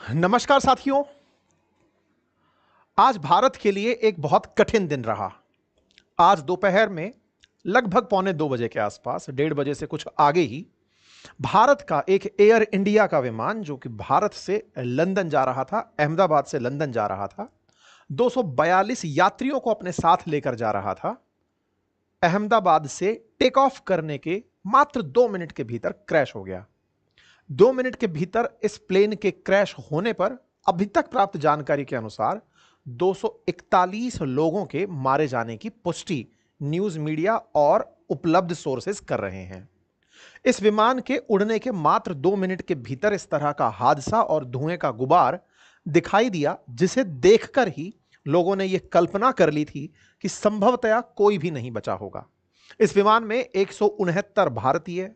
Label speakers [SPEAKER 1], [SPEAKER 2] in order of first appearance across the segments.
[SPEAKER 1] नमस्कार साथियों। आज भारत के लिए एक बहुत कठिन दिन रहा। आज दोपहर में लगभग पौने 2 बजे के आसपास, 1:30 बजे से कुछ आगे ही, भारत का एक एयर इंडिया का विमान जो कि भारत से लंदन जा रहा था, अहमदाबाद से लंदन जा रहा था, 242 यात्रियों को अपने साथ लेकर जा रहा था, अहमदाबाद से टेक ऑफ करने के मात्र 2 मिनट के भीतर क्रैश हो गया। 2 मिनट के भीतर इस प्लेन के क्रैश होने पर अभी तक प्राप्त जानकारी के अनुसार 241 लोगों के मारे जाने की पुष्टि न्यूज मीडिया और उपलब्ध सोर्सेज कर रहे हैं। इस विमान के उड़ने के मात्र 2 मिनट के भीतर इस तरह का हादसा और धुएं का गुबार दिखाई दिया, जिसे देखकर ही लोगों ने यह कल्पना कर ली थी कि संभवतया कोई भी नहीं बचा होगा। इस विमान में 169 भारतीय,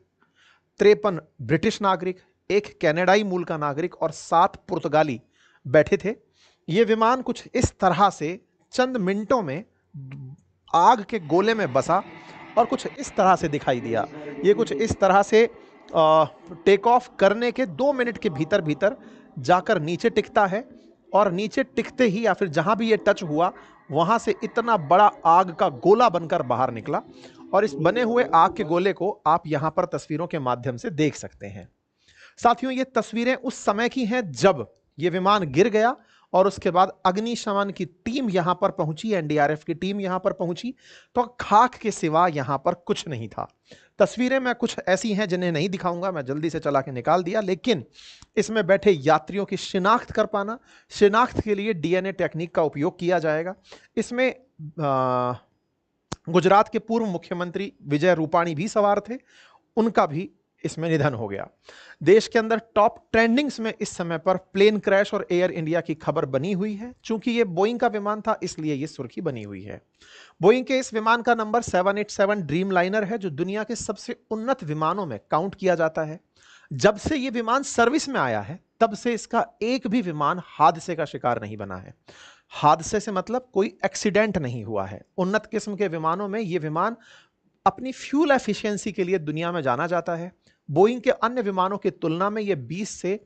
[SPEAKER 1] 53 ब्रिटिश नागरिक, एक कनाडाई मूल का नागरिक और 7 पुर्तगाली बैठे थे। यह विमान कुछ इस तरह से चंद मिनटों में आग के गोले में बसा और कुछ इस तरह से दिखाई दिया। ये कुछ इस तरह से टेक ऑफ करने के 2 मिनट के भीतर भीतर जाकर नीचे टिकता है और नीचे टिकते ही या फिर जहां भी ये टच हुआ वहां से इतना बड़ा आग का गोला बनकर बाहर निकला। और इस बने हुए आग के गोले को आप यहां पर तस्वीरों के माध्यम से देख सकते हैं। साथियों, ये तस्वीरें उस समय की हैं जब ये विमान गिर गया और उसके बाद अग्निशमन की टीम यहां पर पहुंची, एनडीआरएफ की टीम यहां पर पहुंची, तो खाक के सिवा यहां पर कुछ नहीं था। तस्वीरें मैं कुछ ऐसी हैं जिन्हें नहीं दिखाऊंगा, मैं जल्दी से चला के निकाल दिया, लेकिन इसमें बैठे यात्रियों की शिनाख्त कर पाना, शिनाख्त के लिए डीएनए टेक्निक का उपयोग किया जाएगा। इसमें गुजरात के पूर्व मुख्यमंत्री विजय रूपाणी भी सवार थे, उनका भी इसमें निधन हो गया। देश के अंदर टॉप ट्रेंडिंग्स में इस समय पर प्लेन क्रैश और एयर इंडिया की खबर बनी हुई है। चूंकि यह बोइंग का विमान था इसलिए यह सुर्खी बनी हुई है। बोइंग के इस विमान का नंबर 787 ड्रीम लाइनर है, जो दुनिया के सबसे उन्नत विमानों में काउंट किया जाता है। जब से यह विमान सर्विस में आया है तब से इसका एक भी विमान हादसे का शिकार नहीं बना है। हादसे से मतलब कोई एक्सीडेंट नहीं हुआ है। उन्नत किस्म के विमानों में यह विमान अपनी फ्यूल एफिशिएंसी के लिए दुनिया में जाना जाता है। बोइंग के अन्य विमानों की तुलना में यह 20 से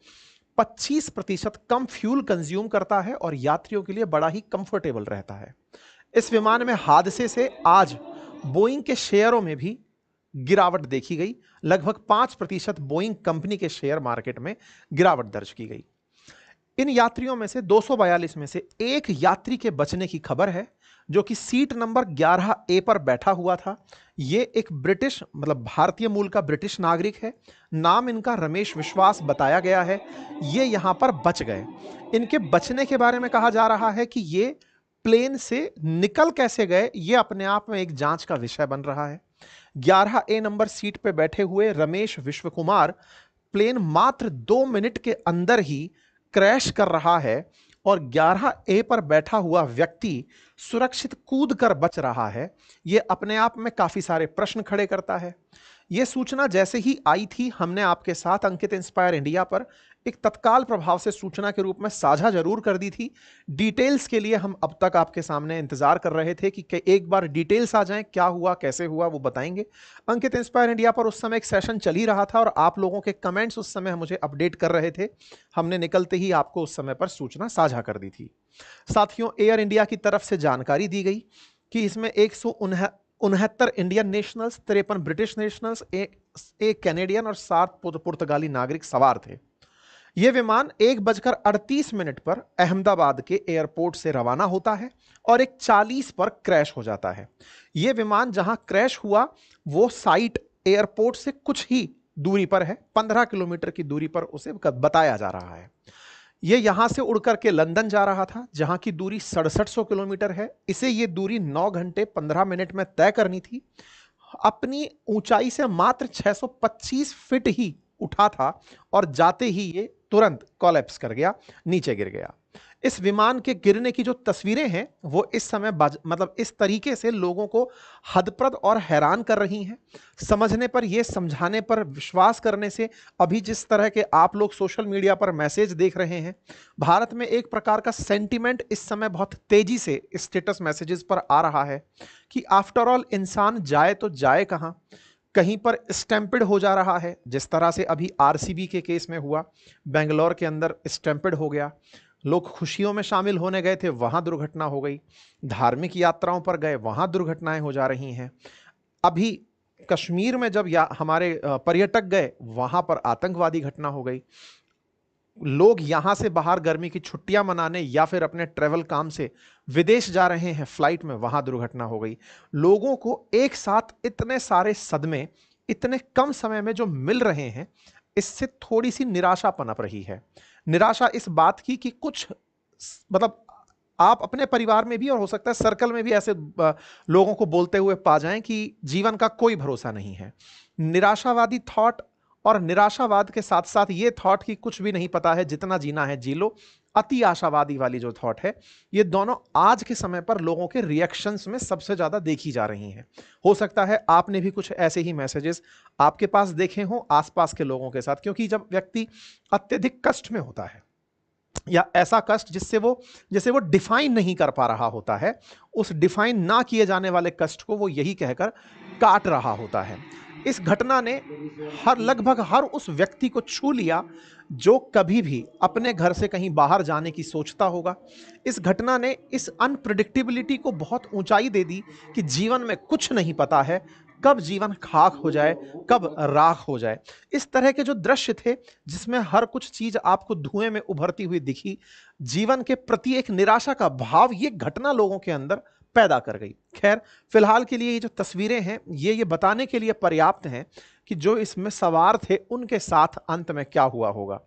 [SPEAKER 1] 25% कम फ्यूल कंज्यूम करता है और यात्रियों के लिए बड़ा ही कंफर्टेबल रहता है। इस विमान में हादसे से आज बोइंग के शेयरों में भी गिरावट देखी गई। लगभग 5% बोइंग कंपनी के शेयर मार्केट में गिरावट दर्ज की गई। इन यात्रियों में से 242 में से एक यात्री के बचने की खबर है, जो कि सीट नंबर 11A पर बैठा हुआ था। ये एक ब्रिटिश मतलब भारतीय मूल का ब्रिटिश नागरिक है। नाम इनका रमेश विश्वास बताया गया है। ये यहां पर बच गए। इनके बचने के बारे में कहा जा रहा है कि ये प्लेन से निकल कैसे गए, ये अपने आप में एक जांच का विषय बन रहा है। 11A नंबर सीट पे बैठे हुए रमेश विश्व कुमार प्लेन मात्र 2 मिनट के अंदर ही क्रैश कर रहा है और 11A पर बैठा हुआ व्यक्ति सुरक्षित कूद कर बच रहा है। यह अपने आप में काफी सारे प्रश्न खड़े करता है। यह सूचना जैसे ही आई थी, हमने आपके साथ अंकित इंस्पायर इंडिया पर एक तत्काल प्रभाव से सूचना के रूप में साझा जरूर कर दी थी। डिटेल्स के लिए हम अब तक आपके सामने इंतजार कर रहे थे कि एक बार डिटेल्स आ जाएं, क्या हुआ कैसे हुआ वो बताएंगे। अंकित इंस्पायर इंडिया पर उस समय एक सेशन चल ही रहा था और आप लोगों के कमेंट्स उस समय मुझे अपडेट कर रहे थे। हमने निकलते ही आपको उस समय पर सूचना साझा कर दी थी। साथियों, एयर इंडिया की तरफ से जानकारी दी गई कि इसमें 169 इंडियन नेशनल्स, 53 ब्रिटिश नेशनल्स, एक कैनेडियन और 7 पुर्तगाली नागरिक सवार थे। यह विमान 1:38 पर अहमदाबाद के एयरपोर्ट से रवाना होता है और 1:40 पर क्रैश हो जाता है। यह विमान जहां क्रैश हुआ वो साइट एयरपोर्ट से कुछ ही दूरी पर है, 15 किलोमीटर की दूरी पर उसे बताया जा रहा है। यह यहां से उड़कर के लंदन जा रहा था, जहां की दूरी 6700 किलोमीटर है। इसे यह दूरी 9 घंटे 15 मिनट में तय करनी थी। अपनी ऊंचाई से मात्र 625 फीट ही उठा था और जाते ही ये तुरंत कोलैप्स कर गया, नीचे गिर गया। इस विमान के गिरने की जो तस्वीरें हैं वो इस समय मतलब इस तरीके से लोगों को हदप्रद और हैरान कर रही हैं। समझने पर, ये समझाने पर, विश्वास करने से, अभी जिस तरह के आप लोग सोशल मीडिया पर मैसेज देख रहे हैं, भारत में एक प्रकार का सेंटिमेंट इस समय बहुत तेजी से स्टेटस मैसेजेस पर आ रहा है कि आफ्टर ऑल इंसान जाए तो जाए कहां। कहीं पर स्टैम्पिड हो जा रहा है, जिस तरह से अभी आरसीबी के केस में हुआ, बेंगलोर के अंदर स्टैम्पिड हो गया, लोग खुशियों में शामिल होने गए थे, वहां दुर्घटना हो गई, धार्मिक यात्राओं पर गए, वहां दुर्घटनाएं हो जा रही हैं। अभी कश्मीर में जब हमारे पर्यटक गए, वहां पर आतंकवादी घटना हो गई। लोग यहां से बाहर गर्मी की छुट्टियां मनाने या फिर अपने ट्रेवल काम से विदेश जा रहे हैं, फ्लाइट में, वहां दुर्घटना हो गई। लोगों को एक साथ इतने सारे सदमे इतने कम समय में जो मिल रहे हैं, इससे थोड़ी सी निराशा पनप रही है। निराशा इस बात की कि कुछ मतलब आप अपने परिवार में भी और हो सकता है सर्कल में भी ऐसे लोगों को बोलते हुए पा जाएं कि जीवन का कोई भरोसा नहीं है। निराशावादी थॉट और निराशावाद के साथ साथ ये थॉट कि कुछ भी नहीं पता है, जितना जीना है जी लो, अति आशावादी वाली जो थॉट है, ये दोनों आज के समय पर लोगों के रिएक्शंस में सबसे ज्यादा देखी जा रही हैं। हो सकता है आपने भी कुछ ऐसे ही मैसेजेस आपके पास देखे हों आसपास के लोगों के साथ, क्योंकि जब व्यक्ति अत्यधिक कष्ट में होता है या ऐसा कष्ट जिसे वो डिफाइन नहीं कर पा रहा होता है, उस डिफाइन ना किए जाने वाले कष्ट को वो यही कहकर काट रहा होता है। इस घटना ने लगभग हर उस व्यक्ति को छू लिया जो कभी भी अपने घर से कहीं बाहर जाने की सोचता होगा। इस घटना ने इस अनप्रेडिक्टेबिलिटी को बहुत ऊंचाई दे दी कि जीवन में कुछ नहीं पता है, कब जीवन खाक हो जाए, कब राख हो जाए। इस तरह के जो दृश्य थे जिसमें हर कुछ चीज आपको धुएं में उभरती हुई दिखी, जीवन के प्रति एक निराशा का भाव ये घटना लोगों के अंदर पैदा कर गई। खैर, फिलहाल के लिए ये जो तस्वीरें हैं ये बताने के लिए पर्याप्त हैं कि जो इसमें सवार थे उनके साथ अंत में क्या हुआ होगा।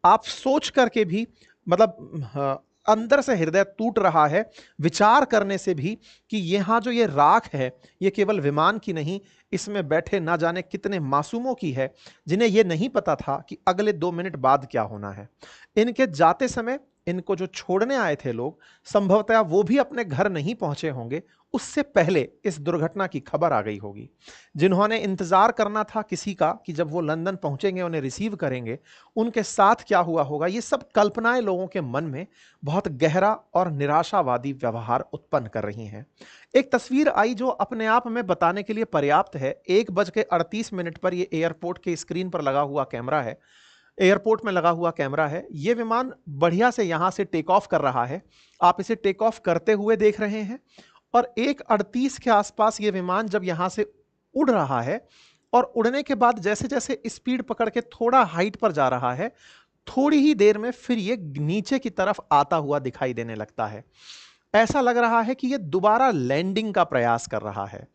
[SPEAKER 1] आप सोच करके भी मतलब अंदर से हृदय टूट रहा है विचार करने से भी कि यहाँ जो ये राख है ये केवल विमान की नहीं, इसमें बैठे ना जाने कितने मासूमों की है जिन्हें ये नहीं पता था कि अगले 2 मिनट बाद क्या होना है। इनके जाते समय इनको जो छोड़ने आए थे लोग, संभवतः वो भी अपने घर नहीं पहुंचे होंगे, उससे पहले इस दुर्घटना की खबर आ गई होगी। जिन्होंने इंतजार करना था किसी का कि जब वो लंदन पहुंचेंगे उन्हें रिसीव करेंगे, उनके साथ क्या हुआ होगा, ये सब कल्पनाएं लोगों के मन में बहुत गहरा और निराशावादी व्यवहार उत्पन्न कर रही हैं। एक तस्वीर आई जो अपने आप में बताने के लिए पर्याप्त है। 1:38 पर ये एयरपोर्ट के स्क्रीन पर लगा हुआ कैमरा है, एयरपोर्ट में लगा हुआ कैमरा है। ये विमान बढ़िया से यहां से टेक ऑफ कर रहा है, आप इसे टेक ऑफ करते हुए देख रहे हैं। और 1:38 के आसपास ये विमान जब यहां से उड़ रहा है और उड़ने के बाद जैसे जैसे स्पीड पकड़ के थोड़ा हाइट पर जा रहा है, थोड़ी ही देर में फिर ये नीचे की तरफ आता हुआ दिखाई देने लगता है। ऐसा लग रहा है कि ये दोबारा लैंडिंग का प्रयास कर रहा है।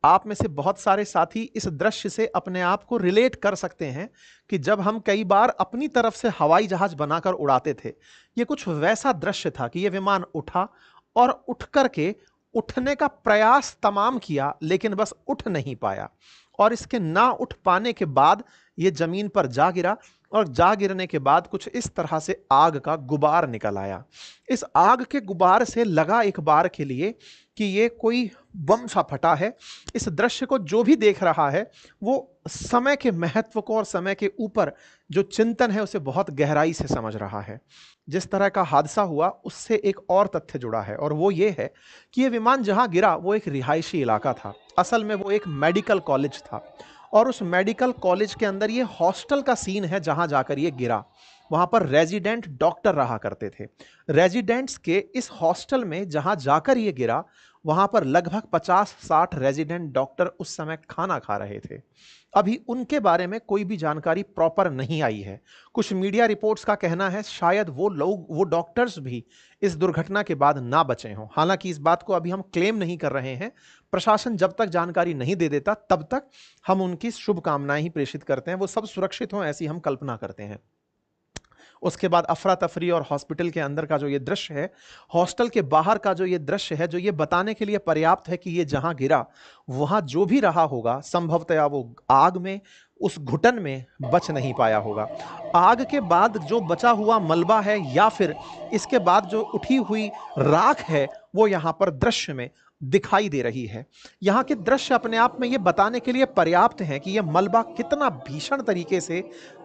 [SPEAKER 1] आप में से बहुत सारे साथी इस दृश्य से अपने आप को रिलेट कर सकते हैं कि जब हम कई बार अपनी तरफ से हवाई जहाज बनाकर उड़ाते थे, ये कुछ वैसा दृश्य था कि ये विमान उठा और उठ करके उठने का प्रयास तमाम किया, लेकिन बस उठ नहीं पाया। और इसके ना उठ पाने के बाद ये जमीन पर जा गिरा और जा गिरने के बाद कुछ इस तरह से आग का गुबार निकल आया। इस आग के गुबार से लगा एक बार के लिए कि ये कोई बम सा फटा है। इस दृश्य को जो भी देख रहा है वो समय के महत्व को और समय के ऊपर जो चिंतन है उसे बहुत गहराई से समझ रहा है। जिस तरह का हादसा हुआ उससे एक और तथ्य जुड़ा है और वो ये है कि ये विमान जहां गिरा वो एक रिहायशी इलाका था। असल में वो एक मेडिकल कॉलेज था और उस मेडिकल कॉलेज के अंदर ये हॉस्टल का सीन है जहां जाकर ये गिरा। वहां पर रेजिडेंट डॉक्टर रहा करते थे। रेजिडेंट्स के इस हॉस्टल में जहां जाकर ये गिरा, वहां पर लगभग 50-60 रेजिडेंट डॉक्टर उस समय खाना खा रहे थे। अभी उनके बारे में कोई भी जानकारी प्रॉपर नहीं आई है। कुछ मीडिया रिपोर्ट्स का कहना है शायद वो डॉक्टर्स भी इस दुर्घटना के बाद ना बचे हों। हालांकि इस बात को अभी हम क्लेम नहीं कर रहे हैं। प्रशासन जब तक जानकारी नहीं दे देता तब तक हम उनकी शुभकामनाएं ही प्रेषित करते हैं, वो सब सुरक्षित हों ऐसी हम कल्पना करते हैं। उसके बाद अफरा तफरी और हॉस्पिटल के अंदर का जो ये दृश्य है, हॉस्टल के बाहर का जो ये दृश्य है, जो ये बताने के लिए पर्याप्त है कि ये जहां गिरा वहां जो भी रहा होगा संभवतया वो आग में उस घुटन में बच नहीं पाया होगा। आग के बाद जो बचा हुआ मलबा है या फिर इसके बाद जो उठी हुई राख है वो यहाँ पर दृश्य में दिखाई दे रही है। यहाँ के दृश्य अपने आप में ये बताने के लिए पर्याप्त हैं कि यह मलबा कितना भीषण तरीके से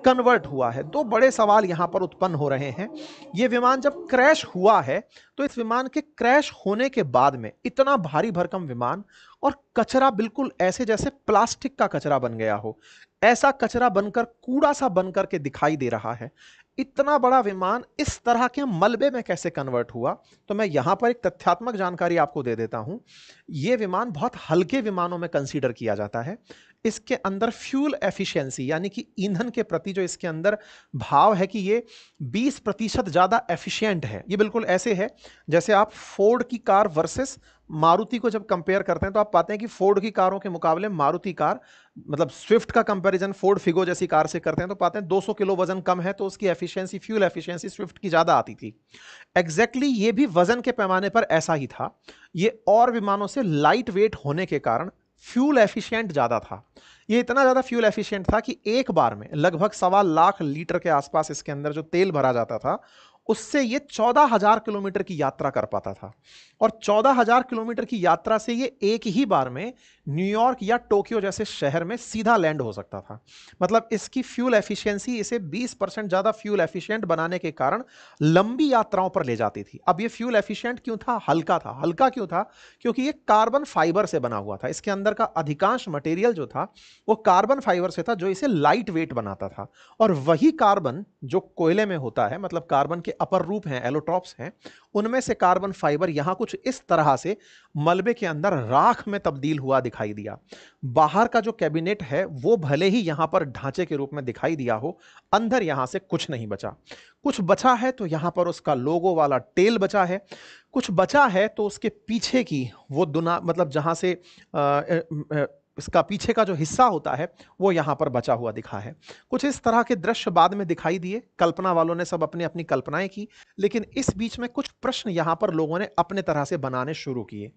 [SPEAKER 1] कन्वर्ट हुआ है। दो बड़े सवाल यहाँ पर उत्पन्न हो रहे हैं। ये विमान जब क्रैश हुआ है तो इस विमान के क्रैश होने के बाद में इतना भारी भरकम विमान और कचरा बिल्कुल ऐसे जैसे प्लास्टिक का कचरा बन गया हो, ऐसा कचरा बनकर कूड़ा सा बनकर के दिखाई दे रहा है। इतना बड़ा विमान इस तरह के मलबे में कैसे कन्वर्ट हुआ? तो मैं यहां पर एक तथ्यात्मक जानकारी आपको दे देता हूं। यह विमान बहुत हल्के विमानों में कंसीडर किया जाता है। इसके अंदर फ्यूल एफिशिएंसी यानी कि ईंधन के प्रति जो इसके अंदर भाव है कि ये 20% ज्यादा एफिशिएंट है। ये बिल्कुल ऐसे है जैसे आप फोर्ड की कार वर्सेस मारुति को जब कंपेयर करते हैं तो आप पाते हैं कि फोर्ड की कारों के मुकाबले मारुति कार, मतलब स्विफ्ट का कंपैरिजन फोर्ड फिगो जैसी कार से करते हैं तो पाते हैं 200 किलो वजन कम है तो उसकी एफिशिएंसी, फ्यूल एफिशिएंसी स्विफ्ट की ज्यादा आती थी। एग्जैक्टली ये भी वजन के पैमाने पर ऐसा ही था। ये और विमानों से लाइट वेट होने के कारण फ्यूल एफिशिएंट ज्यादा था। ये इतना ज्यादा फ्यूल एफिशिएंट था कि एक बार में लगभग 1.25 लाख लीटर के आसपास इसके अंदर जो तेल भरा जाता था उससे ये 14,000 किलोमीटर की यात्रा कर पाता था। और 14,000 किलोमीटर की यात्रा से ये एक ही बार में न्यूयॉर्क या टोक्यो जैसे शहर में सीधा लैंड हो सकता था। मतलब इसकी फ्यूल एफिशिएंसी इसे 20% ज्यादा फ्यूल एफिशिएंट बनाने के कारण लंबी यात्राओं पर ले जाती थी। अब ये फ्यूल एफिशिएंट क्यों था? हल्का था। हल्का क्यों था? क्योंकि ये कार्बन फाइबर से बना हुआ था। इसके अंदर का अधिकांश मटेरियल जो था वो कार्बन फाइबर से था, जो इसे लाइट वेट बनाता था। और वही कार्बन जो कोयले में होता है, मतलब कार्बन के अपर रूप हैं, एलोट्रॉप्स हैं, उनमें से कार्बन फाइबर यहां कुछ इस तरह से मलबे के अंदर राख में तब्दील हुआ दिखाई दिया। बाहर का जो कैबिनेट है वो भले ही यहां पर ढांचे के रूप में दिखाई दिया हो, अंदर यहां से कुछ नहीं बचा। कुछ बचा है तो यहां पर उसका लोगो वाला टेल बचा है, कुछ बचा है तो उसके पीछे की वो दुना, मतलब जहां से इसका पीछे का जो हिस्सा होता है वो यहां पर बचा हुआ दिखा है। कुछ इस तरह के दृश्य बाद में दिखाई दिए। कल्पना वालों ने सब अपनी अपनी कल्पनाएं की, लेकिन इस बीच में कुछ प्रश्न यहां पर लोगों ने अपने तरह से बनाने शुरू किए।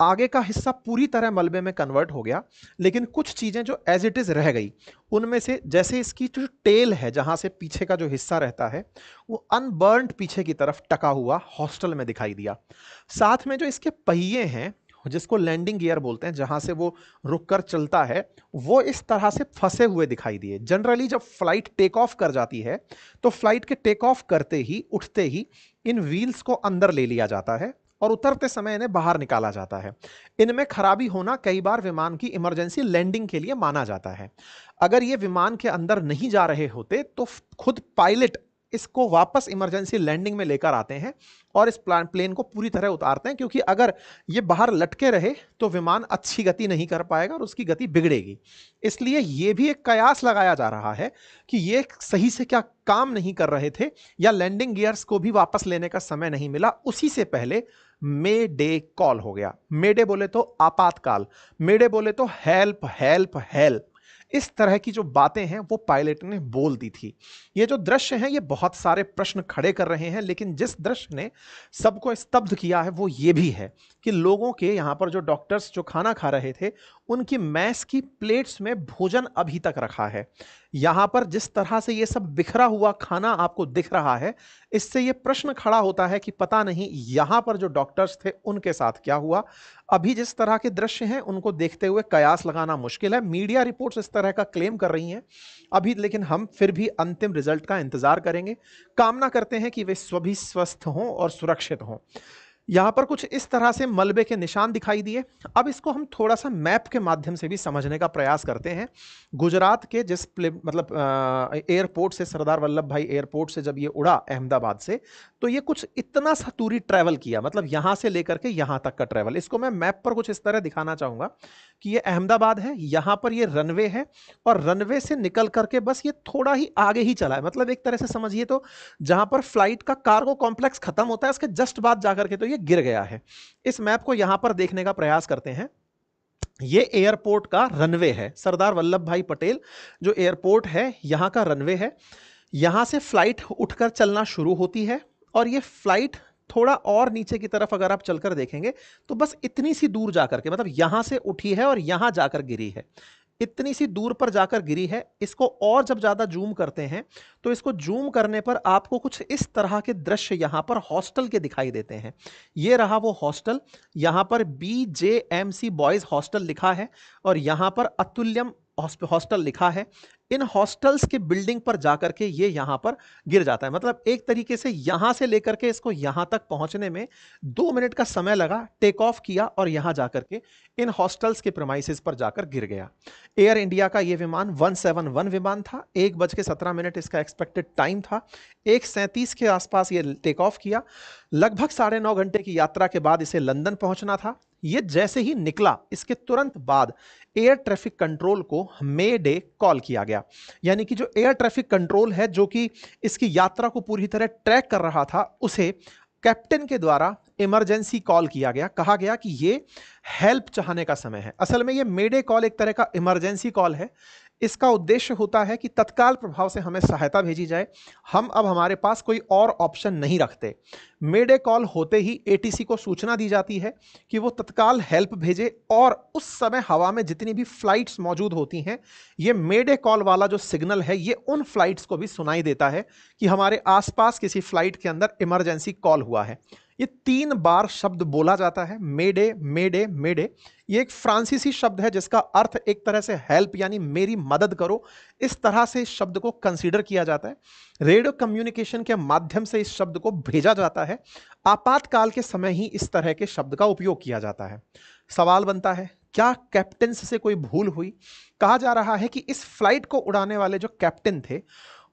[SPEAKER 1] आगे का हिस्सा पूरी तरह मलबे में कन्वर्ट हो गया, लेकिन कुछ चीजें जो एज इट इज रह गई, उनमें से जैसे इसकी जो टेल है, जहां से पीछे का जो हिस्सा रहता है, वो अनबर्न्ड पीछे की तरफ टका हुआ हॉस्टल में दिखाई दिया। साथ में जो इसके पहिए हैं, जिसको लैंडिंग गियर बोलते हैं, जहां से वो रुककर चलता है, वो इस तरह से फंसे हुए दिखाई दिए। जनरली जब फ्लाइट टेक ऑफ कर जाती है तो फ्लाइट के टेक ऑफ करते ही, उठते ही इन व्हील्स को अंदर ले लिया जाता है और उतरते समय इन्हें बाहर निकाला जाता है। इनमें खराबी होना कई बार विमान की इमरजेंसी लैंडिंग के लिए माना जाता है। अगर ये विमान के अंदर नहीं जा रहे होते तो खुद पायलट इसको वापस इमरजेंसी लैंडिंग में लेकर आते हैं और इस प्लेन को पूरी तरह उतारते हैं, क्योंकि अगर ये बाहर लटके रहे तो विमान अच्छी गति नहीं कर पाएगा और उसकी गति बिगड़ेगी। इसलिए ये भी एक कयास लगाया जा रहा है कि ये सही से क्या काम नहीं कर रहे थे, या लैंडिंग गियर्स को भी वापस लेने का समय नहीं मिला। उसी से पहले मे डे कॉल हो गया। मे डे बोले तो आपातकाल, मे डे बोले तो हेल्प हेल्प हेल्प। इस तरह की जो बातें हैं वो पायलट ने बोल दी थी। ये जो दृश्य हैं ये बहुत सारे प्रश्न खड़े कर रहे हैं, लेकिन जिस दृश्य ने सबको स्तब्ध किया है वो ये भी है कि लोगों के यहाँ पर जो डॉक्टर्स जो खाना खा रहे थे, उनकी मैस की प्लेट्स में भोजन अभी तक रखा है। यहाँ पर जिस तरह से ये सब बिखरा हुआ खाना आपको दिख रहा है, इससे ये प्रश्न खड़ा होता है कि पता नहीं यहाँ पर जो डॉक्टर्स थे उनके साथ क्या हुआ। अभी जिस तरह के दृश्य हैं उनको देखते हुए कयास लगाना मुश्किल है। मीडिया रिपोर्ट्स इस तरह का क्लेम कर रही हैं अभी, लेकिन हम फिर भी अंतिम रिजल्ट का इंतजार करेंगे। कामना करते हैं कि वे सभी स्वस्थ हों और सुरक्षित हों। यहां पर कुछ इस तरह से मलबे के निशान दिखाई दिए। अब इसको हम थोड़ा सा मैप के माध्यम से भी समझने का प्रयास करते हैं। गुजरात के जिस मतलब एयरपोर्ट से, सरदार वल्लभ भाई एयरपोर्ट से जब ये उड़ा अहमदाबाद से, तो ये कुछ इतना सा दूरी ट्रैवल किया, मतलब यहां से लेकर के यहां तक का ट्रैवल। इसको मैं मैप पर कुछ इस तरह दिखाना चाहूंगा कि ये अहमदाबाद है, यहां पर ये रनवे है और रनवे से निकल करके बस ये थोड़ा ही आगे ही चला है। मतलब एक तरह से समझिए तो जहां पर फ्लाइट का कार्गो कॉम्प्लेक्स खत्म होता है, उसके जस्ट बाद जाकर के तो ये गिर गया है। इस मैप को यहां पर देखने का प्रयास करते हैं। ये एयरपोर्ट का रनवे है, सरदार वल्लभ भाई पटेल जो एयरपोर्ट है यहां का रनवे है। यहां से फ्लाइट उठकर चलना शुरू होती है और ये फ्लाइट थोड़ा और नीचे की तरफ अगर आप चलकर देखेंगे तो बस इतनी सी दूर जाकर के, मतलब यहां से उठी है और यहां जाकर गिरी है। इतनी सी दूर पर जाकर गिरी है। इसको और जब ज्यादा जूम करते हैं तो इसको जूम करने पर आपको कुछ इस तरह के दृश्य यहां पर हॉस्टल के दिखाई देते हैं। ये रहा वो हॉस्टल, यहां पर BJMC बॉयज हॉस्टल लिखा है और यहां पर अतुल्यम हॉस्टल लिखा है। इन हॉस्टल्स के बिल्डिंग पर जाकर के ये यहां पर गिर जाता है। मतलब एक तरीके से यहां से लेकर के इसको यहां तक पहुंचने में 2 मिनट का समय लगा, टेक ऑफ किया और यहां जाकर के इन हॉस्टल्स के प्रेमाइसेस पर जाकर गिर गया। एयर इंडिया का यह विमान 171 विमान था। 1:17 इसका एक्सपेक्टेड टाइम था। 1:37 के आसपास ये टेक ऑफ किया। लगभग 9.5 घंटे की यात्रा के बाद इसे लंदन पहुंचना था। ये जैसे ही निकला इसके तुरंत बाद एयर ट्रैफिक कंट्रोल को मे डे कॉल किया गया। यानी कि जो एयर ट्रैफिक कंट्रोल है जो कि इसकी यात्रा को पूरी तरह ट्रैक कर रहा था, उसे कैप्टन के द्वारा इमरजेंसी कॉल किया गया। कहा गया कि ये हेल्प चाहने का समय है। असल में ये मे डे कॉल एक तरह का इमरजेंसी कॉल है। इसका उद्देश्य होता है कि तत्काल प्रभाव से हमें सहायता भेजी जाए। हम अब हमारे पास कोई और ऑप्शन नहीं रखते। मे डे कॉल होते ही एटीसी को सूचना दी जाती है कि वो तत्काल हेल्प भेजे और उस समय हवा में जितनी भी फ्लाइट्स मौजूद होती हैं, ये मे डे कॉल वाला जो सिग्नल है ये उन फ्लाइट्स को भी सुनाई देता है कि हमारे आसपास किसी फ्लाइट के अंदर इमरजेंसी कॉल हुआ है। ये 3 बार शब्द बोला जाता है, मेडे मेडे मेडे। ये एक फ्रांसीसी शब्द है जिसका अर्थ एक तरह से हेल्प यानी मेरी मदद करो, इस तरह से इस शब्द को कंसीडर किया जाता है। रेडियो कम्युनिकेशन के माध्यम से इस शब्द को भेजा जाता है। आपातकाल के समय ही इस तरह के शब्द का उपयोग किया जाता है। सवाल बनता है, क्या कैप्टन से कोई भूल हुई? कहा जा रहा है कि इस फ्लाइट को उड़ाने वाले जो कैप्टन थे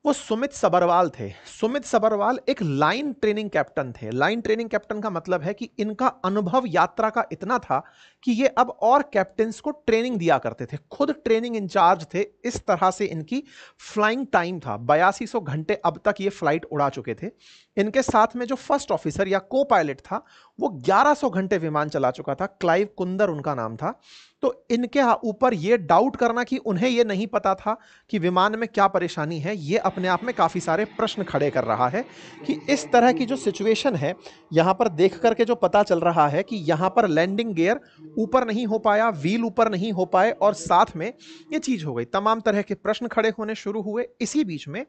[SPEAKER 1] वो सुमित सबरवाल थे। सुमित सबरवाल एक लाइन ट्रेनिंग कैप्टन थे। लाइन ट्रेनिंग कैप्टन का मतलब है कि इनका अनुभव यात्रा का इतना था कि ये अब और कैप्टन्स को ट्रेनिंग दिया करते थे, खुद ट्रेनिंग इंचार्ज थे। इस तरह से इनकी फ्लाइंग टाइम था। 8200 घंटे अब तक ये फ्लाइट उड़ा चुके थे। इनके साथ में जो फर्स्ट ऑफिसर या को पायलट था वो 1100 घंटे विमान चला चुका था। क्लाइव कुंदर उनका नाम था। तो इनके ऊपर ये डाउट करना कि उन्हें ये नहीं पता था कि विमान में क्या परेशानी है, ये अपने आप में काफी सारे प्रश्न खड़े कर रहा है कि इस तरह की जो सिचुएशन है यहां पर देख करके जो पता चल रहा है कि यहां पर लैंडिंग गियर ऊपर नहीं हो पाया, व्हील ऊपर नहीं हो पाए और साथ में ये चीज हो गई। तमाम तरह के प्रश्न खड़े होने शुरू हुए। इसी बीच में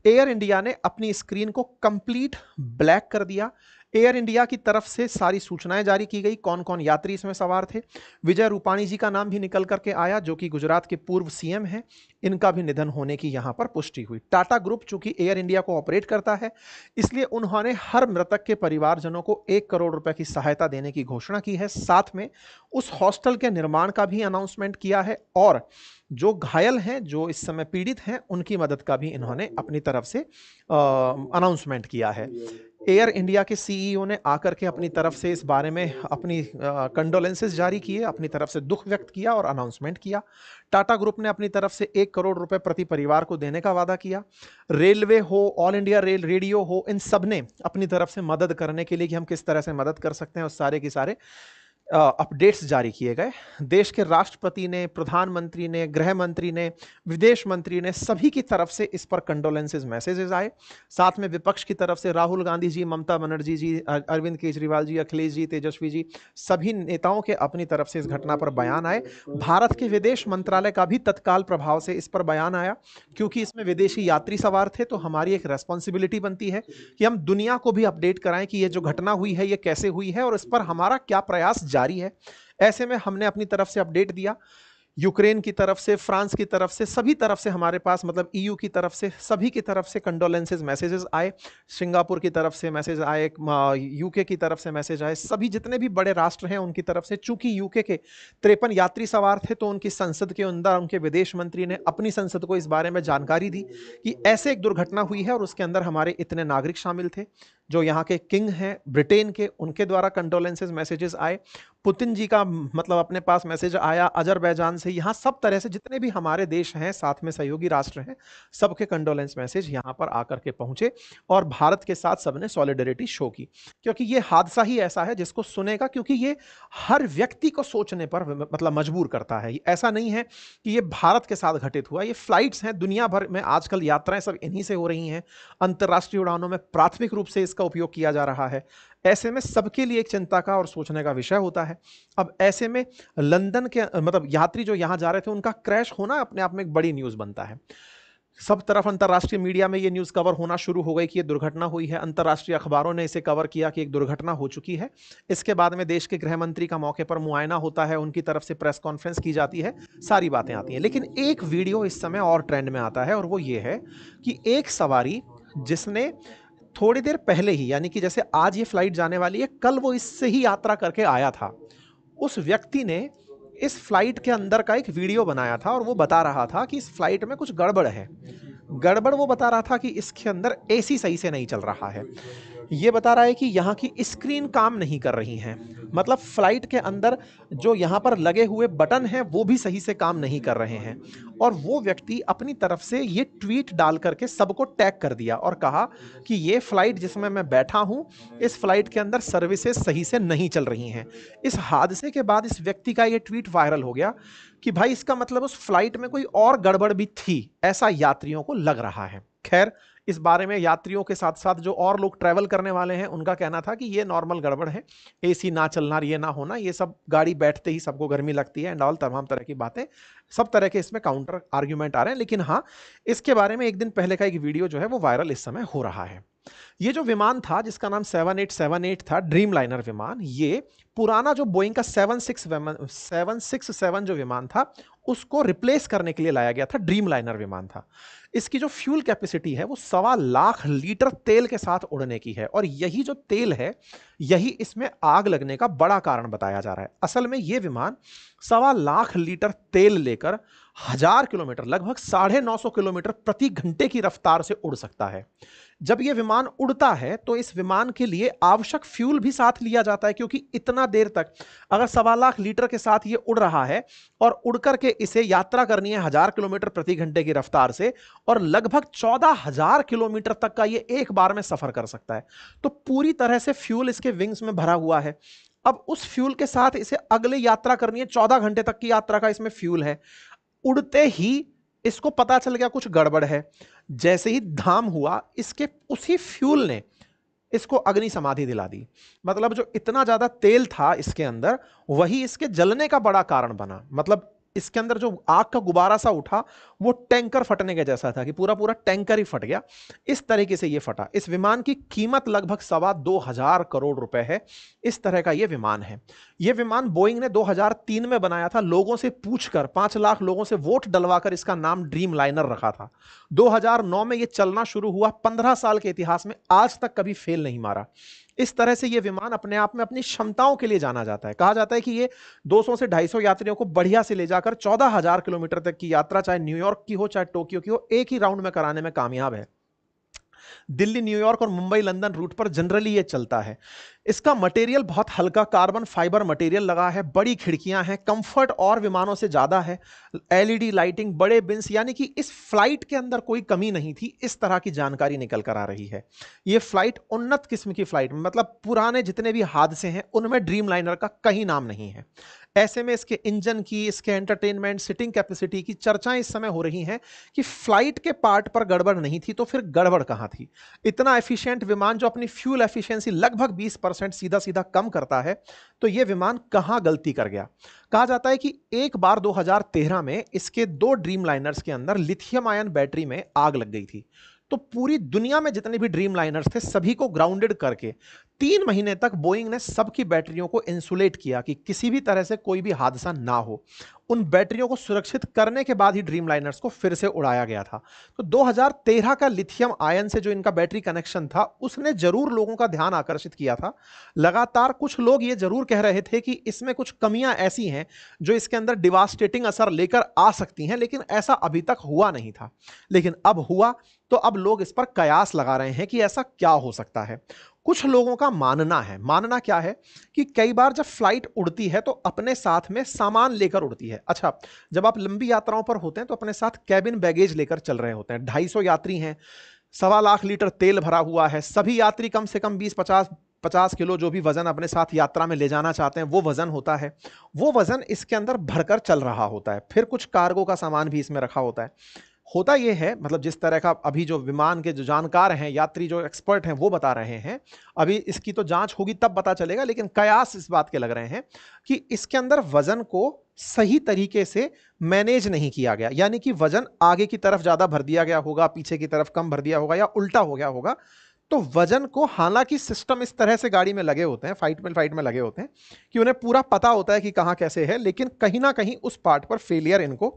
[SPEAKER 1] एयर इंडिया ने अपनी स्क्रीन को कंप्लीट ब्लैक कर दिया। एयर इंडिया की तरफ से सारी सूचनाएं जारी की गई, कौन कौन यात्री इसमें सवार थे। विजय रूपाणी जी का नाम भी निकल करके आया जो कि गुजरात के पूर्व सीएम हैं। इनका भी निधन होने की यहां पर पुष्टि हुई। टाटा ग्रुप चूंकि एयर इंडिया को ऑपरेट करता है, इसलिए उन्होंने हर मृतक के परिवारजनों को 1 करोड़ रुपए की सहायता देने की घोषणा की है। साथ में उस हॉस्टल के निर्माण का भी अनाउंसमेंट किया है और जो घायल हैं, जो इस समय पीड़ित हैं, उनकी मदद का भी इन्होंने अपनी तरफ से अनाउंसमेंट किया है। एयर इंडिया के सीईओ ने आकर के अपनी तरफ से इस बारे में अपनी कंडोलेंसेस जारी किए, अपनी तरफ से दुख व्यक्त किया और अनाउंसमेंट किया। टाटा ग्रुप ने अपनी तरफ से 1 करोड़ रुपए प्रति परिवार को देने का वादा किया। रेलवे हो, ऑल इंडिया रेल रेडियो हो, इन सब ने अपनी तरफ से मदद करने के लिए कि हम किस तरह से मदद कर सकते हैं उस सारे के सारे अपडेट्स जारी किए गए। देश के राष्ट्रपति ने, प्रधानमंत्री ने, गृह मंत्री ने, विदेश मंत्री ने, सभी की तरफ से इस पर कंडोलेंसेस मैसेजेस आए। साथ में विपक्ष की तरफ से राहुल गांधी जी, ममता बनर्जी जी, अरविंद केजरीवाल जी, अखिलेश जी, तेजस्वी जी, सभी नेताओं के अपनी तरफ से इस घटना पर बयान आए। भारत के विदेश मंत्रालय का भी तत्काल प्रभाव से इस पर बयान आया। क्योंकि इसमें विदेशी यात्री सवार थे तो हमारी एक रेस्पॉन्सिबिलिटी बनती है कि हम दुनिया को भी अपडेट कराएं कि ये जो घटना हुई है ये कैसे हुई है और इस पर हमारा क्या प्रयास जारी है। ऐसे में हमने अपनी तरफ से अपडेट दिया। यूक्रेन की तरफ से, फ्रांस की तरफ से, सभी तरफ से हमारे पास, मतलब ईयू की तरफ से, सभी की तरफ से कंडोलेंसेस मैसेजेस आए। सिंगापुर की तरफ से मैसेज आए, यूके की तरफ से मैसेज आए। सभी जितने भी बड़े राष्ट्र हैं उनकी तरफ से। चूंकि यूके के 53 यात्री सवार थे तो उनकी संसद के अंदर उनके विदेश मंत्री ने अपनी संसद को इस बारे में जानकारी दी कि ऐसे एक दुर्घटना हुई है और उसके अंदर हमारे इतने नागरिक शामिल थे। जो यहाँ के किंग हैं ब्रिटेन के, उनके द्वारा कंडोलेंसेस मैसेजेस आए। पुतिन जी का मतलब अपने पास मैसेज आया अजरबैजान से। यहाँ सब तरह से जितने भी हमारे देश हैं, साथ में सहयोगी राष्ट्र हैं, सबके कंडोलेंस मैसेज यहाँ पर आकर के पहुंचे और भारत के साथ सबने सॉलिडरिटी शो की। क्योंकि ये हादसा ही ऐसा है जिसको सुनेगा, क्योंकि ये हर व्यक्ति को सोचने पर मतलब मजबूर करता है। ऐसा नहीं है कि ये भारत के साथ घटित हुआ। ये फ्लाइट्स हैं दुनिया भर में, आजकल यात्राएं सब इन्हीं से हो रही हैं। अंतर्राष्ट्रीय उड़ानों में प्राथमिक रूप से इसका उपयोग किया जा रहा है। ऐसे में सबके लिए एक चिंता का और सोचने का विषय होता है। अब ऐसे में लंदन के मतलब यात्री जो यहाँ जा रहे थे उनका क्रैश होना अपने आप में एक बड़ी न्यूज़ बनता है। सब तरफ अंतर्राष्ट्रीय मीडिया में ये न्यूज़ कवर होना शुरू हो गई कि ये दुर्घटना हुई है। अंतर्राष्ट्रीय अखबारों ने इसे कवर किया कि एक दुर्घटना हो चुकी है। इसके बाद में देश के गृह मंत्री का मौके पर मुआयना होता है, उनकी तरफ से प्रेस कॉन्फ्रेंस की जाती है, सारी बातें आती हैं। लेकिन एक वीडियो इस समय और ट्रेंड में आता है और वो ये है कि एक सवारी जिसने थोड़ी देर पहले ही, यानी कि जैसे आज ये फ्लाइट जाने वाली है, कल वो इससे ही यात्रा करके आया था, उस व्यक्ति ने इस फ्लाइट के अंदर का एक वीडियो बनाया था और वो बता रहा था कि इस फ्लाइट में कुछ गड़बड़ है। गड़बड़ वो बता रहा था कि इसके अंदर एसी सही से नहीं चल रहा है। ये बता रहा है कि यहाँ की स्क्रीन काम नहीं कर रही हैं, मतलब फ्लाइट के अंदर जो यहाँ पर लगे हुए बटन हैं वो भी सही से काम नहीं कर रहे हैं। और वो व्यक्ति अपनी तरफ से ये ट्वीट डाल करके सबको टैग कर दिया और कहा कि ये फ्लाइट जिसमें मैं बैठा हूँ, इस फ्लाइट के अंदर सर्विसेज सही से नहीं चल रही हैं। इस हादसे के बाद इस व्यक्ति का ये ट्वीट वायरल हो गया कि भाई इसका मतलब उस फ्लाइट में कोई और गड़बड़ भी थी, ऐसा यात्रियों को लग रहा है। खैर, इस बारे में यात्रियों के साथ साथ जो और लोग ट्रैवल करने वाले हैं उनका कहना था कि ये नॉर्मल गड़बड़ है, एसी ना चलना, ये ना होना, ये सब गाड़ी बैठते ही सबको गर्मी लगती है एंड ऑल, तमाम तरह की बातें, सब तरह के इसमें काउंटर आर्ग्यूमेंट आ रहे हैं। लेकिन हाँ, इसके बारे में एक दिन पहले का एक वीडियो जो है वो वायरल इस समय हो रहा है। ये जो विमान था जिसका नाम 7878 था, ड्रीम लाइनर विमान, ये पुराना जो बोइंग का 767 जो विमान था उसको रिप्लेस करने के लिए लाया गया था, ड्रीम लाइनर विमान था। इसकी जो फ्यूल कैपेसिटी है वो 1.25 लाख लीटर तेल के साथ उड़ने की है और यही जो तेल है यही इसमें आग लगने का बड़ा कारण बताया जा रहा है। असल में ये विमान 1.25 लाख लीटर तेल लेकर 1000 किलोमीटर, लगभग 950 किलोमीटर प्रति घंटे की रफ्तार से उड़ सकता है। जब यह विमान उड़ता है तो इस विमान के लिए आवश्यक फ्यूल भी साथ लिया जाता है, क्योंकि इतना देर तक अगर 1.25 लाख लीटर के साथ ये उड़ रहा है और उड़ करके इसे यात्रा करनी है 1000 किलोमीटर प्रति घंटे की रफ्तार से और लगभग 14,000 किलोमीटर तक का ये एक बार में सफर कर सकता है, तो पूरी तरह से फ्यूल इसके विंग्स में भरा हुआ है। अब उस फ्यूल के साथ इसे अगले यात्रा करनी है, 14 घंटे तक की यात्रा का इसमें फ्यूल है। उड़ते ही इसको पता चल गया कुछ गड़बड़ है, जैसे ही धाम हुआ इसके उसी फ्यूल ने इसको अग्नि समाधि दिला दी। मतलब जो इतना ज्यादा तेल था इसके अंदर वही इसके जलने का बड़ा कारण बना। मतलब इसके अंदर जो आग का गुब्बारा सा उठा वो टैंकर फटने के जैसा था कि पूरा पूरा टैंकर ही फट गया। इस तरीके से ये फटा। इस विमान की कीमत लगभग 2.25 करोड़ रुपए है। इस तरह का ये विमान है। ये विमान बोइंग ने 2003 में बनाया था। लोगों से पूछकर 5 लाख लोगों से वोट डलवाकर इसका नाम ड्रीम लाइनर रखा था। 2009 में ये चलना शुरू हुआ। 15 साल के इतिहास में आज तक कभी फेल नहीं मारा। इस तरह से ये विमान अपने आप में अपनी क्षमताओं के लिए जाना जाता है। कहा जाता है कि ये 200 से 250 यात्रियों को बढ़िया से ले जाकर 14,000 किलोमीटर तक की यात्रा, चाहे न्यूयॉर्क की हो चाहे टोक्यो की हो, एक ही राउंड में कराने में कामयाब है। दिल्ली, न्यूयॉर्क और मुंबई, लंदन रूट पर जनरली ये चलता है। इसका मटेरियल बहुत हल्का कार्बन फाइबर मटेरियल लगा है। बड़ी खिड़कियां हैं, कंफर्ट और विमानों से ज्यादा है। एलईडी लाइटिंग, बड़े बिन्स, यानी कि इस फ्लाइट के अंदर कोई कमी नहीं थी। इस तरह की जानकारी निकल कर आ रही है। ये फ्लाइट उन्नत किस्म की फ्लाइट, मतलब पुराने जितने भी हादसे हैं उनमें ड्रीम लाइनर का कहीं नाम नहीं है। ऐसे में इसके इंजन की, इसके एंटरटेनमेंट, सिटिंग कैपेसिटी की चर्चाएं इस समय हो रही हैं कि फ्लाइट के पार्ट पर गड़बड़ नहीं थी तो फिर गड़बड़ कहां थी। इतना एफिशिएंट विमान जो अपनी फ्यूल एफिशिएंसी लगभग 20% सीधा सीधा कम करता है, तो यह विमान कहां गलती कर गया। कहा जाता है कि एक बार 2013 में इसके 2 ड्रीम लाइनर्स के अंदर लिथियम आयन बैटरी में आग लग गई थी। तो पूरी दुनिया में जितने भी ड्रीम लाइनर्स थे सभी को ग्राउंडेड करके 3 महीने तक बोइंग ने सबकी बैटरियों को इंसुलेट किया कि किसी भी तरह से कोई भी हादसा ना हो। उन बैटरियों को सुरक्षित करने के बाद ही ड्रीम लाइनर्स को फिर से उड़ाया गया था। तो 2013 का लिथियम आयन से जो इनका बैटरी कनेक्शन था उसने जरूर लोगों का ध्यान आकर्षित किया था। लगातार कुछ लोग ये जरूर कह रहे थे कि इसमें कुछ कमियां ऐसी हैं जो इसके अंदर डिवास्टेटिंग असर लेकर आ सकती हैं, लेकिन ऐसा अभी तक हुआ नहीं था। लेकिन अब हुआ, तो अब लोग इस पर कयास लगा रहे हैं कि ऐसा क्या हो सकता है। कुछ लोगों का मानना क्या है कि कई बार जब फ्लाइट उड़ती है तो अपने साथ में सामान लेकर उड़ती है। अच्छा, जब आप लंबी यात्राओं पर होते हैं तो अपने साथ कैबिन बैगेज लेकर चल रहे होते हैं। 250 यात्री हैं, 1.25 लाख लीटर तेल भरा हुआ है। सभी यात्री कम से कम 20-50 किलो जो भी वजन अपने साथ यात्रा में ले जाना चाहते हैं वो वजन होता है। वो वजन इसके अंदर भरकर चल रहा होता है। फिर कुछ कार्गो का सामान भी इसमें रखा होता है। होता ये है, मतलब जिस तरह का अभी जो विमान के जो जानकार हैं, यात्री जो एक्सपर्ट हैं वो बता रहे हैं, अभी इसकी तो जांच होगी तब पता चलेगा, लेकिन कयास इस बात के लग रहे हैं कि इसके अंदर वजन को सही तरीके से मैनेज नहीं किया गया, यानी कि वजन आगे की तरफ ज्यादा भर दिया गया होगा, पीछे की तरफ कम भर दिया होगा, या उल्टा हो गया होगा। तो वजन को, हालांकि सिस्टम इस तरह से गाड़ी में लगे होते हैं, फाइट में लगे होते हैं कि उन्हें पूरा पता होता है कि कहां कैसे है, लेकिन कहीं ना कहीं उस पार्ट पर फेलियर इनको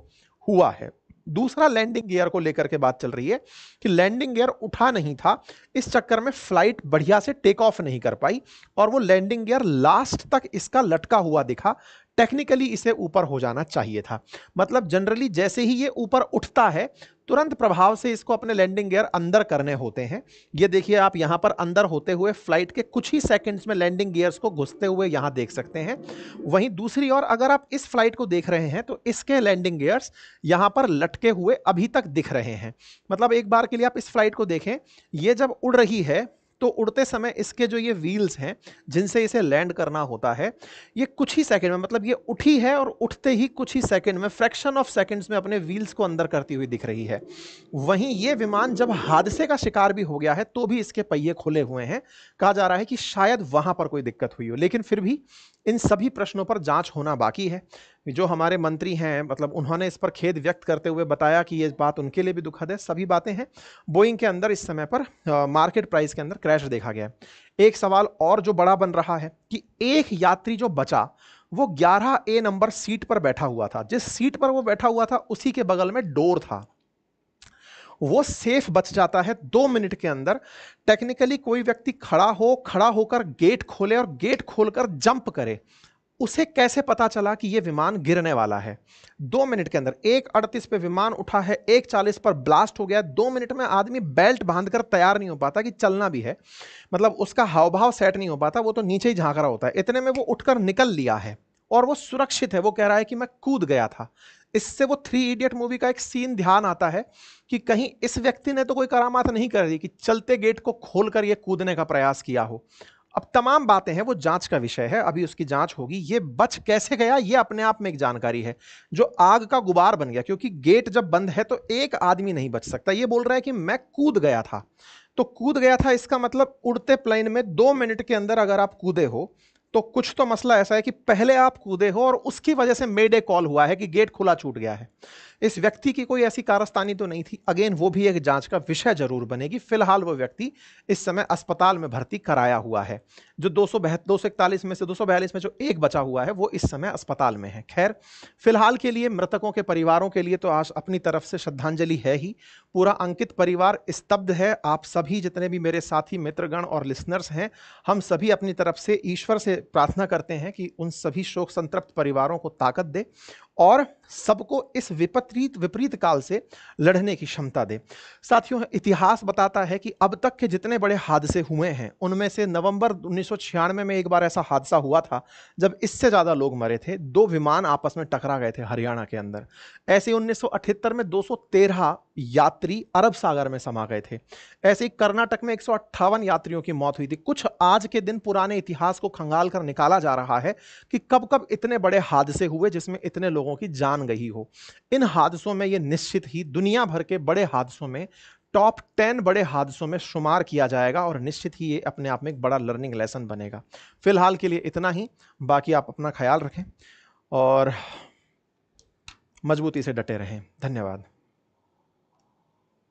[SPEAKER 1] हुआ है। दूसरा, लैंडिंग गियर को लेकर के बात चल रही है कि लैंडिंग गियर उठा नहीं था, इस चक्कर में फ्लाइट बढ़िया से टेक ऑफ नहीं कर पाई, और वो लैंडिंग गियर लास्ट तक इसका लटका हुआ दिखा। टेक्निकली इसे ऊपर हो जाना चाहिए था। मतलब जनरली जैसे ही ये ऊपर उठता है, तुरंत प्रभाव से इसको अपने लैंडिंग गियर अंदर करने होते हैं। ये देखिए आप यहां पर अंदर होते हुए फ्लाइट के कुछ ही सेकंड्स में लैंडिंग गियर्स को घुसते हुए यहां देख सकते हैं। वहीं दूसरी ओर अगर आप इस फ्लाइट को देख रहे हैं तो इसके लैंडिंग गियर्स यहां पर लटके हुए अभी तक दिख रहे हैं। मतलब एक बार के लिए आप इस फ्लाइट को देखें, ये जब उड़ रही है तो उड़ते समय इसके जो ये व्हील्स हैं जिनसे इसे लैंड करना होता है, ये कुछ ही सेकंड में, मतलब ये उठी है और उठते ही कुछ ही सेकंड में, फ्रैक्शन ऑफ सेकंड्स में अपने व्हील्स को अंदर करती हुई दिख रही है। वहीं ये विमान जब हादसे का शिकार भी हो गया है तो भी इसके पहिए खुले हुए हैं। कहा जा रहा है कि शायद वहां पर कोई दिक्कत हुई हो, लेकिन फिर भी इन सभी प्रश्नों पर जांच होना बाकी है। जो हमारे मंत्री हैं, मतलब उन्होंने इस पर खेद व्यक्त करते हुए बताया कि ये बात उनके लिए भी दुखद है। सभी बातें हैं। बोइंग के अंदर इस समय पर मार्केट प्राइस के अंदर क्रैश देखा गया है। एक सवाल और जो बड़ा बन रहा है कि एक यात्री जो बचा वो 11A नंबर सीट पर बैठा हुआ था। जिस सीट पर वो बैठा हुआ था उसी के बगल में डोर था। वो सेफ बच जाता है 2 मिनट के अंदर। टेक्निकली कोई व्यक्ति खड़ा होकर गेट खोले और गेट खोलकर जंप करे, उसे कैसे पता चला कि यह विमान गिरने वाला है? 2 मिनट के अंदर 1:38 पे विमान उठा है, 1:40 पर ब्लास्ट हो गया। 2 मिनट में आदमी बेल्ट बांधकर तैयार नहीं हो पाता कि चलना भी है, मतलब उसका हाव भाव सेट नहीं हो पाता, वो तो नीचे ही झांक रहा होता है। इतने में वो उठकर निकल लिया है और वो सुरक्षित है। वो कह रहा है कि मैं कूद गया था। इससे वो 3 इडियट मूवी का एक सीन ध्यान आता है कि कहीं इस व्यक्ति ने तो कोई करामात नहीं कर दी कि चलते गेट को खोलकर ये कूदने का प्रयास किया हो। अब तमाम बातें हैं, वो जांच का विषय है, अभी उसकी जांच होगी। ये बच कैसे गया ये अपने आप में एक जानकारी है। जो आग का गुबार बन गया, क्योंकि गेट जब बंद है तो एक आदमी नहीं बच सकता। ये बोल रहा है कि मैं कूद गया था, तो कूद गया था इसका मतलब उड़ते प्लेन में 2 मिनट के अंदर अगर आप कूदे हो तो कुछ तो मसला ऐसा है कि पहले आप कूदे हो और उसकी वजह से मेडे कॉल हुआ है कि गेट खुला छूट गया है। इस व्यक्ति की कोई ऐसी कारस्तानी तो नहीं थी। अगेन वो भी एक जांच का विषय जरूर बनेगी। फिलहाल वो व्यक्ति इस समय अस्पताल में भर्ती कराया हुआ है। जो 241 में से 242 में जो एक बचा हुआ है वो इस समय अस्पताल में है। खैर, फिलहाल के लिए मृतकों के परिवारों के लिए तो आज अपनी तरफ से श्रद्धांजलि है ही। पूरा अंकित परिवार स्तब्ध है। आप सभी जितने भी मेरे साथी मित्रगण और लिसनर्स हैं, हम सभी अपनी तरफ से ईश्वर से प्रार्थना करते हैं कि उन सभी शोक संतप्त परिवारों को ताकत दे और सबको इस विपरीत काल से लड़ने की क्षमता दे। साथियों, इतिहास बताता है कि अब तक के जितने बड़े हादसे हुए हैं उनमें से नवंबर 1996 में एक बार ऐसा हादसा हुआ था जब इससे ज्यादा लोग मरे थे। 2 विमान आपस में टकरा गए थे हरियाणा के अंदर। ऐसे 1978 में 213 यात्री अरब सागर में समा गए थे। ऐसे ही कर्नाटक में 158 यात्रियों की मौत हुई थी। कुछ आज के दिन पुराने इतिहास को खंगाल कर निकाला जा रहा है कि कब कब इतने बड़े हादसे हुए जिसमें इतने लोगों की जान गई हो। इन हादसों में यह निश्चित ही दुनिया भर के बड़े हादसों में टॉप 10 बड़े हादसों में शुमार किया जाएगा और निश्चित ही ये अपने आप में एक बड़ा लर्निंग लेसन बनेगा। फिलहाल के लिए इतना ही। बाकी आप अपना ख्याल रखें और मजबूती से डटे रहें। धन्यवाद।